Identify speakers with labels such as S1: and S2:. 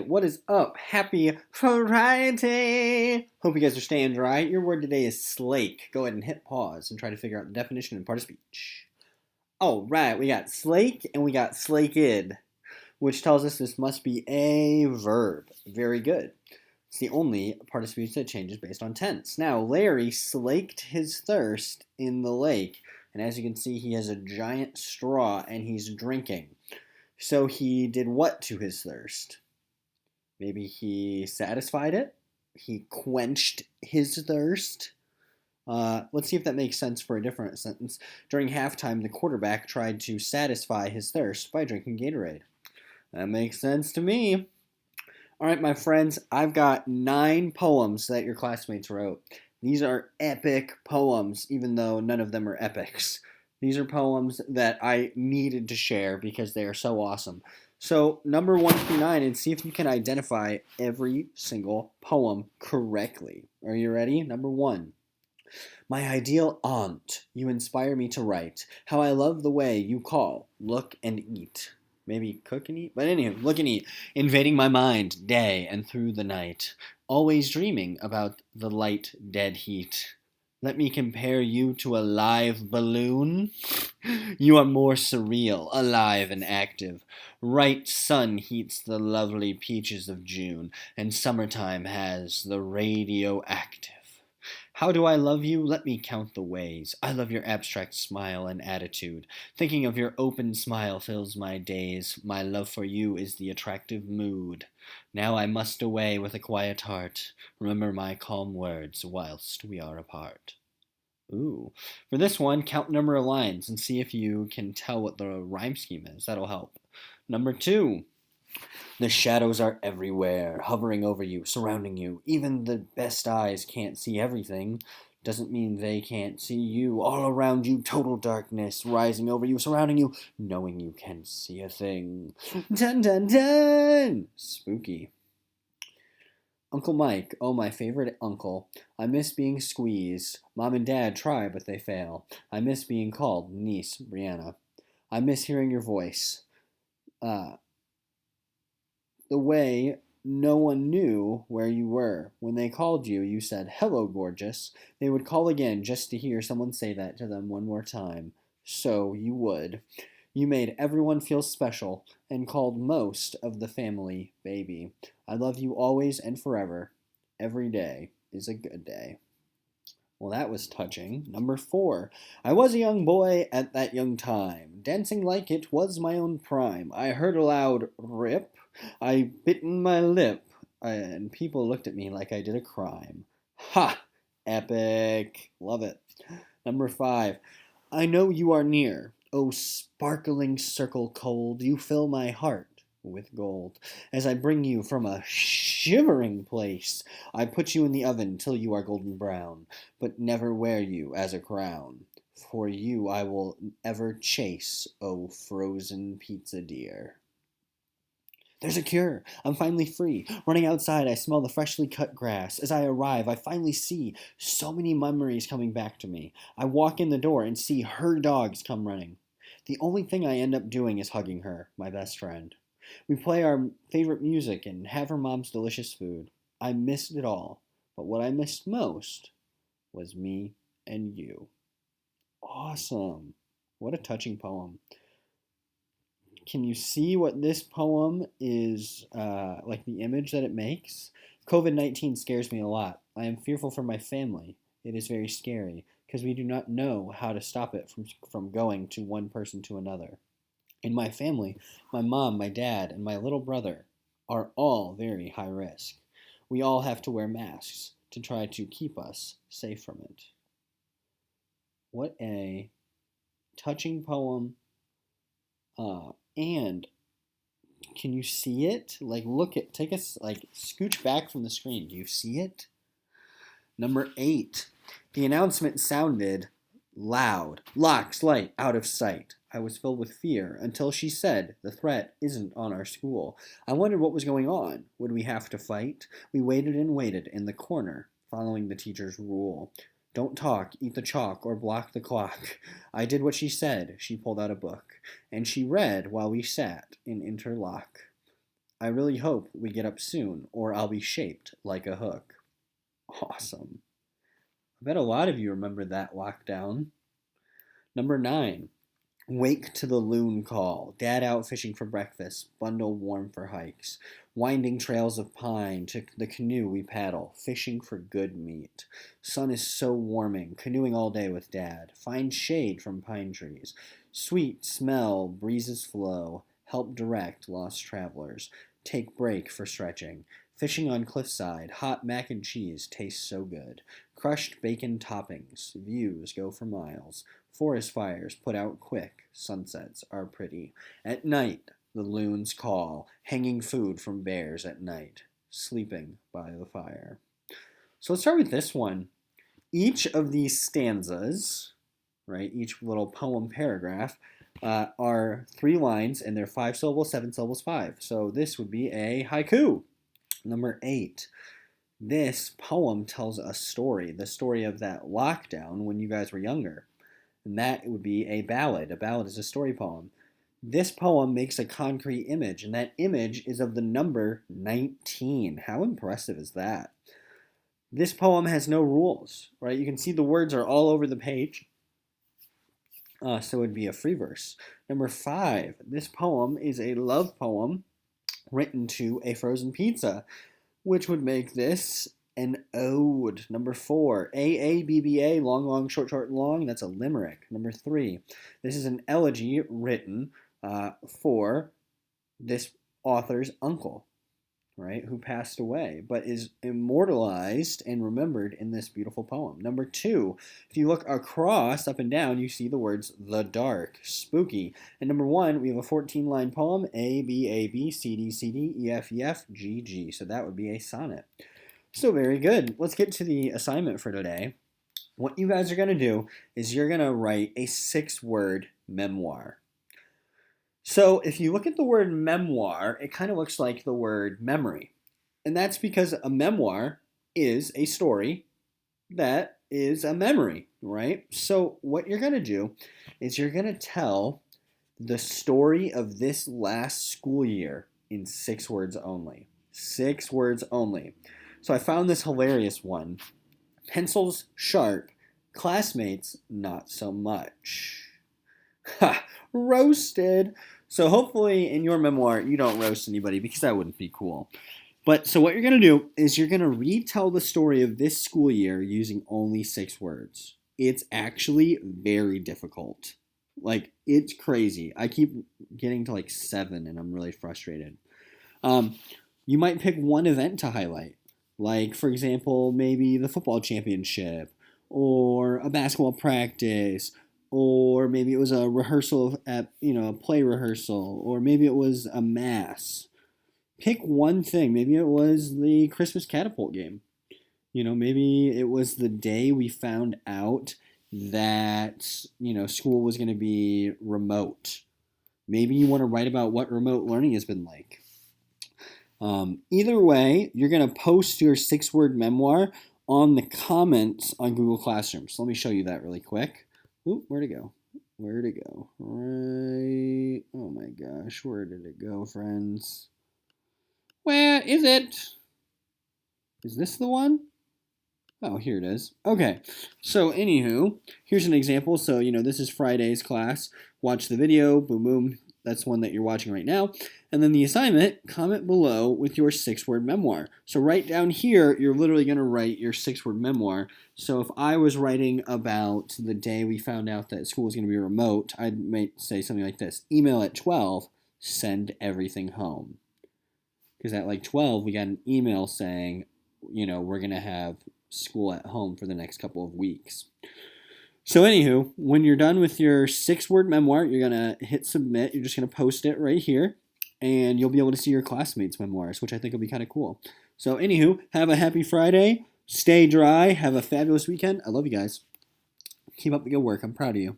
S1: What is up? Happy Friday! Hope you guys are staying dry. Your word today is slake. Go ahead and hit pause and try to figure out the definition and part of speech. All right, we got slake and we got slaked, which tells us this must be a verb. Very good. It's the only part of speech that changes based on tense. Now, Larry slaked his thirst in the lake, and as you can see, he has a giant straw and he's drinking. So he did what to his thirst? Maybe he satisfied it. He quenched his thirst. Let's see if that makes sense for a different sentence. During halftime, the quarterback tried to satisfy his thirst by drinking Gatorade. That makes sense to me. All right, my friends, I've got 9 poems that your classmates wrote. These are epic poems, even though none of them are epics. These are poems that I needed to share because they are so awesome. So, number 1 through 9, and see if you can identify every single poem correctly. Are you ready? Number 1. My ideal aunt, you inspire me to write. How I love the way you call, look, and eat. Maybe cook and eat? But anywho, look and eat. Invading my mind day and through the night. Always dreaming about the light dead heat. Let me compare you to a live balloon. You are more surreal, alive, and active. Right sun heats the lovely peaches of June, and summertime has the radioactive. How do I love you? Let me count the ways. I love your abstract smile and attitude. Thinking of your open smile fills my days. My love for you is the attractive mood. Now I must away with a quiet heart. Remember my calm words whilst we are apart. Ooh. For this one, count number of lines and see if you can tell what the rhyme scheme is. That'll help. Number 2. The shadows are everywhere, hovering over you, surrounding you. Even the best eyes can't see everything. Doesn't mean they can't see you. All around you, total darkness, rising over you, surrounding you, knowing you can't see a thing. Dun dun dun! Spooky. Uncle Mike, oh my favorite uncle. I miss being squeezed. Mom and Dad try, but they fail. I miss being called niece Brianna. I miss hearing your voice. Uh, the way no one knew where you were. When they called you, you said, "Hello, gorgeous." They would call again just to hear someone say that to them one more time. So you would. You made everyone feel special and called most of the family baby. I love you always and forever. Every day is a good day. Well, that was touching. Number 4. I was a young boy at that young time. Dancing like it was my own prime. I heard a loud rip. I bitten my lip. And people looked at me like I did a crime. Ha! Epic. Love it. Number 5. I know you are near. Oh, sparkling circle cold, you fill my heart with gold. As I bring you from a shivering place, I put you in the oven till you are golden brown, but never wear you as a crown. For you I will ever chase, oh frozen pizza dear. There's a cure. I'm finally free. Running outside, I smell the freshly cut grass. As I arrive, I finally see so many memories coming back to me. I walk in the door and see her dogs come running. The only thing I end up doing is hugging her, my best friend. We play our favorite music and have her mom's delicious food. I missed it all, but what I missed most was me and you. Awesome. What a touching poem. Can you see what this poem is like the image that it makes? COVID-19 scares me a lot. I am fearful for my family. It is very scary because we do not know how to stop it from going to one person to another. In my family, my mom, my dad, and my little brother are all very high risk. We all have to wear masks to try to keep us safe from it. What a touching poem. And can you see it? Like, take us, like, scooch back from the screen. Do you see it? Number 8. The announcement sounded loud. Locks, light, out of sight. I was filled with fear until she said, "The threat isn't on our school." I wondered what was going on. Would we have to fight? We waited and waited in the corner, following the teacher's rule. Don't talk, eat the chalk, or block the clock. I did what she said. She pulled out a book, and she read while we sat in interlock. I really hope we get up soon, or I'll be shaped like a hook. Awesome. I bet a lot of you remember that lockdown. Number 9. Wake to the loon call. Dad out fishing for breakfast. Bundle warm for hikes. Winding trails of pine. To the canoe we paddle. Fishing for good meat. Sun is so warming. Canoeing all day with Dad. Find shade from pine trees. Sweet smell. Breezes flow. Help direct lost travelers. Take break for stretching. Fishing on cliffside. Hot mac and cheese tastes so good. Crushed bacon toppings. Views go for miles. Forest fires put out quick. Sunsets are pretty. At night, the loons call. Hanging food from bears at night. Sleeping by the fire. So let's start with this one. Each of these stanzas, right, each little poem paragraph, are 3 lines and they're 5 syllables, 7 syllables, 5. So this would be a haiku. Number 8. This poem tells a story, the story of that lockdown when you guys were younger. And that would be a ballad. A ballad is a story poem. This poem makes a concrete image, and that image is of the number 19. How impressive is that? This poem has no rules, right? You can see the words are all over the page. So it would be a free verse. Number 5. This poem is a love poem written to a frozen pizza, which would make this an ode. Number 4, AABBA, long, long, short, short, long. That's a limerick. Number 3, this is an elegy written for this author's uncle, right, who passed away, but is immortalized and remembered in this beautiful poem. Number 2, if you look across, up and down, you see the words the dark, spooky. And number 1, we have a 14-line poem, A, B, A, B, C, D, C, D, E, F, E, F, G, G. So that would be a sonnet. So very good. Let's get to the assignment for today. What you guys are going to do is you're going to write a 6-word memoir. So if you look at the word memoir, it kind of looks like the word memory. And that's because a memoir is a story that is a memory, right? So what you're going to do is you're going to tell the story of this last school year in 6 words only. 6 words only. So I found this hilarious one. Pencils sharp, classmates not so much. Ha! Roasted. So hopefully in your memoir you don't roast anybody because that wouldn't be cool. But so what you're going to do is you're going to retell the story of this school year using only 6 words. It's actually very difficult. Like, it's crazy. I keep getting to like 7 and I'm really frustrated. You might pick one event to highlight. Like, for example, maybe the football championship, or a basketball practice, or maybe it was a rehearsal at, a play rehearsal, or maybe it was a mass. Pick one thing. Maybe it was the Christmas catapult game. Maybe it was the day we found out that, school was going to be remote. Maybe you want to write about what remote learning has been like. Either way, you're going to post your 6-word memoir on the comments on Google Classroom. So let me show you that really quick. Oop, where'd it go? Where'd it go? Right. Oh my gosh, where did it go, friends? Where is it? Is this the one? Oh, here it is. Okay, so anywho, here's an example. So, this is Friday's class. Watch the video, boom, boom. That's one that you're watching right now. And then the assignment, comment below with your 6-word memoir. So right down here, you're literally going to write your 6-word memoir. So if I was writing about the day we found out that school was going to be remote, I might say something like this. Email at 12, send everything home. Because at like 12, we got an email saying, we're going to have school at home for the next couple of weeks. So anywho, when you're done with your 6-word memoir, you're going to hit submit. You're just going to post it right here. And you'll be able to see your classmates' memoirs, which I think will be kind of cool. So anywho, have a happy Friday. Stay dry. Have a fabulous weekend. I love you guys. Keep up the good work. I'm proud of you.